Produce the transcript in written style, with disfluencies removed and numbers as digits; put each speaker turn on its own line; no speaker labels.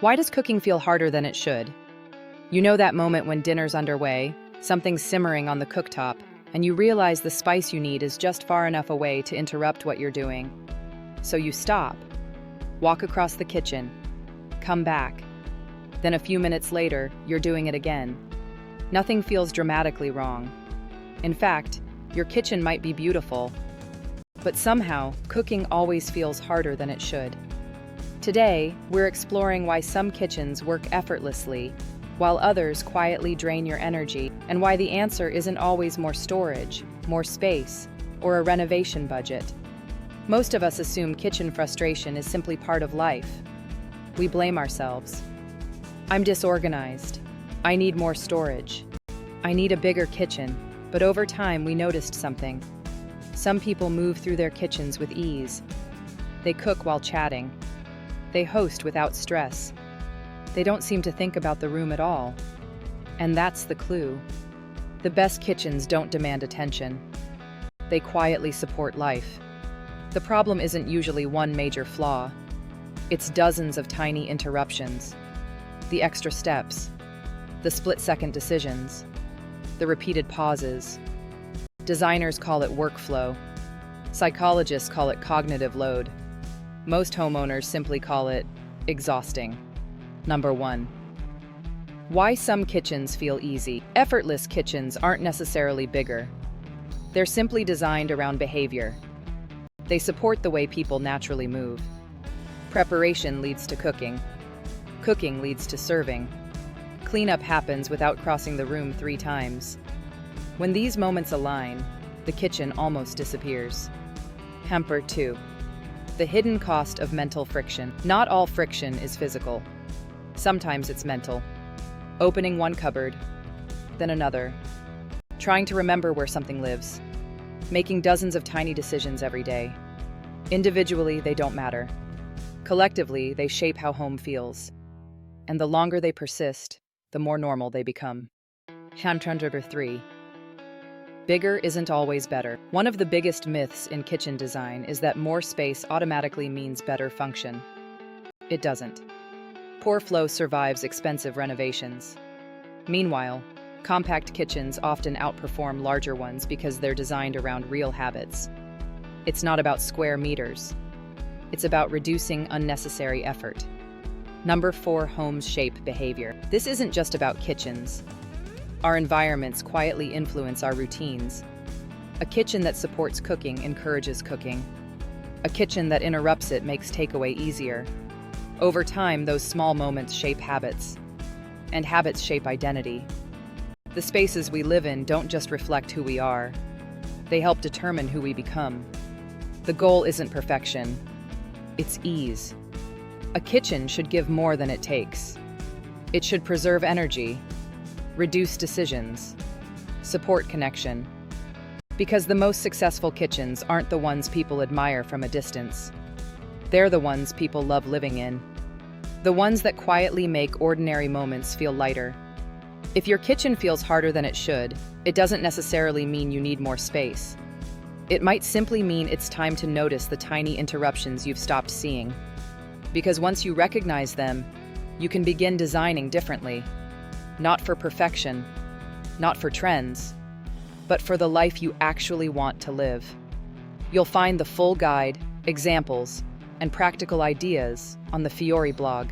Why does cooking feel harder than it should? You know that moment when dinner's underway, something's simmering on the cooktop, and you realize the spice you need is just far enough away to interrupt what you're doing. So you stop, walk across the kitchen, come back. Then a few minutes later, you're doing it again. Nothing feels dramatically wrong. In fact, your kitchen might be beautiful, but somehow, cooking always feels harder than it should. Today, we're exploring why some kitchens work effortlessly, while others quietly drain your energy, and why the answer isn't always more storage, more space, or a renovation budget. Most of us assume kitchen frustration is simply part of life. We blame ourselves. I'm disorganized. I need more storage. I need a bigger kitchen. But over time, we noticed something. Some people move through their kitchens with ease. They cook while chatting. They host without stress. They don't seem to think about the room at all. And that's the clue. The best kitchens don't demand attention. They quietly support life. The problem isn't usually one major flaw. It's dozens of tiny interruptions. The extra steps. The split-second decisions. The repeated pauses. Designers call it workflow. Psychologists call it cognitive load. Most homeowners simply call it exhausting. Number 1. Why some kitchens feel easy. Effortless kitchens aren't necessarily bigger. They're simply designed around behavior. They support the way people naturally move. Preparation leads to cooking. Cooking leads to serving. Cleanup happens without crossing the room 3 times. When these moments align, the kitchen almost disappears. Hamper 2. The hidden cost of mental friction. Not all friction is physical. Sometimes it's mental. Opening one cupboard, then another. Trying to remember where something lives. Making dozens of tiny decisions every day. Individually, they don't matter. Collectively, they shape how home feels. And the longer they persist, the more normal they become. Hamper 3. Bigger isn't always better. One of the biggest myths in kitchen design is that more space automatically means better function. It doesn't. Poor flow survives expensive renovations. Meanwhile, compact kitchens often outperform larger ones because they're designed around real habits. It's not about square meters. It's about reducing unnecessary effort. Number 4. Homes shape behavior. This isn't just about kitchens. Our environments quietly influence our routines. A kitchen that supports cooking encourages cooking. A kitchen that interrupts it makes takeaway easier. Over time, those small moments shape habits. And habits shape identity. The spaces we live in don't just reflect who we are. They help determine who we become. The goal isn't perfection. It's ease. A kitchen should give more than it takes. It should preserve energy, reduce decisions, support connection. Because the most successful kitchens aren't the ones people admire from a distance. They're the ones people love living in. The ones that quietly make ordinary moments feel lighter. If your kitchen feels harder than it should, it doesn't necessarily mean you need more space. It might simply mean it's time to notice the tiny interruptions you've stopped seeing. Because once you recognize them, you can begin designing differently. Not for perfection, not for trends, but for the life you actually want to live. You'll find the full guide, examples, and practical ideas on the Fiori blog.